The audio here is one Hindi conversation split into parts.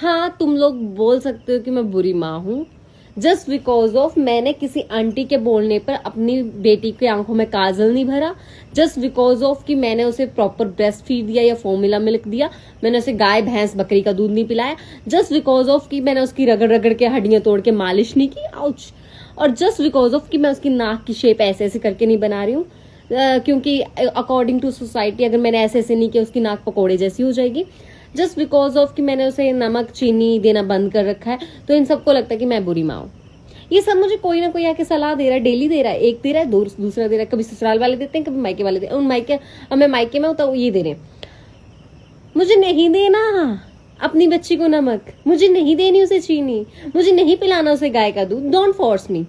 हाँ, तुम लोग बोल सकते हो कि मैं बुरी माँ हूँ, जस्ट बिकॉज ऑफ मैंने किसी आंटी के बोलने पर अपनी बेटी की आंखों में काजल नहीं भरा, जस्ट बिकॉज ऑफ कि मैंने उसे प्रॉपर ब्रेस्ट फीड दिया या फॉर्मूला मिल्क दिया, मैंने उसे गाय भैंस बकरी का दूध नहीं पिलाया, जस्ट बिकॉज ऑफ कि मैंने उसकी रगड़ रगड़ के हड्डियां तोड़ के मालिश नहीं की, आउच, और जस्ट बिकॉज ऑफ कि मैं उसकी नाक की शेप ऐसे ऐसे करके नहीं बना रही हूँ, क्योंकि अकॉर्डिंग टू सोसाइटी अगर मैंने ऐसे ऐसे नहीं किया उसकी नाक पकौड़े जैसी हो जाएगी, जस्ट बिकॉज ऑफ कि मैंने उसे नमक चीनी देना बंद कर रखा है, तो इन सबको लगता है कि मैं बुरी माँ हूँ। ये सब मुझे कोई ना कोई आके सलाह दे रहा है, डेली दे रहा है, एक दे रहा है, दूसरा दे रहा है, कभी ससुराल वाले देते हैं, कभी मायके वाले देते हैं, अब मैं मायके में हूं तो ये दे रहे हैं। मुझे नहीं देना अपनी बच्ची को नमक, मुझे नहीं देनी उसे चीनी, मुझे नहीं पिलाना उसे गाय का दूध, don't force me,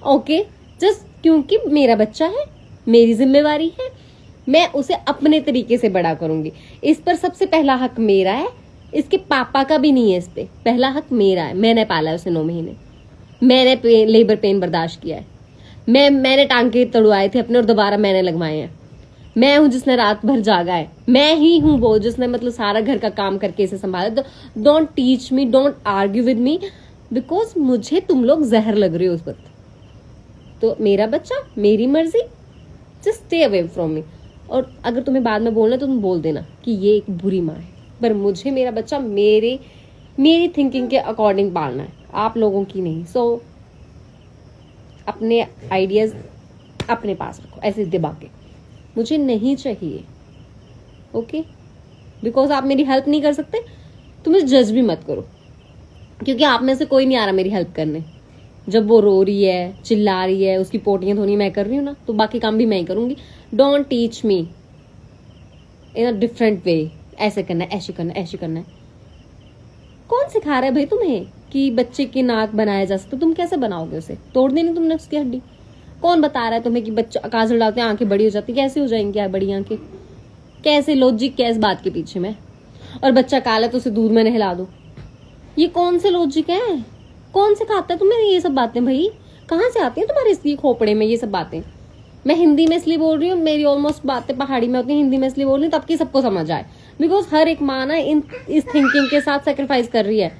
okay, just क्योंकि मेरा बच्चा है, मेरी जिम्मेवारी है, मैं उसे अपने तरीके से बड़ा करूंगी। इस पर सबसे पहला हक मेरा है, इसके पापा का भी नहीं है, इस पे पहला हक मेरा है। मैंने पाला है उसे 9 महीने, मैंने लेबर पेन बर्दाश्त किया है, मैंने टांके तड़वाए थे अपने और दोबारा मैंने लगवाए हैं, मैं हूं जिसने रात भर जागा है, मैं ही हूं वो जिसने मतलब सारा घर का काम करके इसे संभाला। Don't teach me, don't argue with me, because मुझे तुम लोग जहर लग रहे हो उस वक्त। तो मेरा बच्चा, मेरी मर्जी, just stay away from me. और अगर तुम्हें बाद में बोलना तो तुम बोल देना कि ये एक बुरी माँ है, पर मुझे मेरा बच्चा मेरी थिंकिंग के अकॉर्डिंग पालना है, आप लोगों की नहीं। सो अपने आइडियाज अपने पास रखो, ऐसे दिमाग के मुझे नहीं चाहिए, ओके, बिकॉज आप मेरी हेल्प नहीं कर सकते तो मुझे जज भी मत करो, क्योंकि आप में से कोई नहीं आ रहा मेरी हेल्प करने। जब वो रो रही है, चिल्ला रही है, उसकी पोटियां धोनी मैं कर रही हूँ ना, तो बाकी काम भी मैं ही करूंगी। Don't teach me in a different way, ऐसे करना है, ऐसे करना है, ऐसे करना है। कौन सिखा रहा है भाई तुम्हें कि बच्चे की नाक बनाया जा सकता? तुम कैसे बनाओगे उसे? तोड़ देनी तुमने उसकी हड्डी? कौन बता रहा है तुम्हें कि बच्चा काजल डालते हैं आंखें बड़ी हो जाती, कैसे हो जाएंगी बड़ी आंखें? कैसे लॉजिक क्या इस बात के पीछे में? और बच्चा काला तो उसे दूध में नहला दो, ये कौन से लॉजिक है? कौन सिखाता है तुम्हें ये सब बातें भाई? कहाँ से आती हैं तुम्हारे इसकी खोपड़े में ये सब बातें? मैं हिंदी में इसलिए बोल रही हूँ, मेरी ऑलमोस्ट बातें पहाड़ी में होती है, हिंदी में इसलिए बोल रही हूँ ताकि सबको समझ आए, बिकॉज हर एक माँ ना इस थिंकिंग के साथ सेक्रीफाइस कर रही है,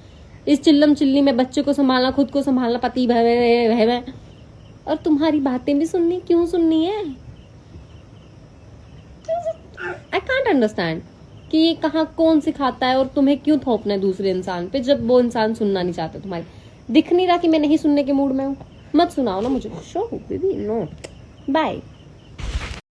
इस चिल्लम चिल्ली में बच्चे को संभालना, खुद को संभालना, पति भय, और तुम्हारी बातें भी सुननी, क्यों सुननी है? आई कांट अंडरस्टैंड कि ये कहाँ कौन सिखाता है और तुम्हें क्यों थोपना है दूसरे इंसान पे जब वो इंसान सुनना नहीं चाहता तुम्हारी। दिख नहीं रहा कि मैं नहीं सुनने के मूड में हूँ? मत सुनाओ ना मुझे, शो बेबी, नो, बाय।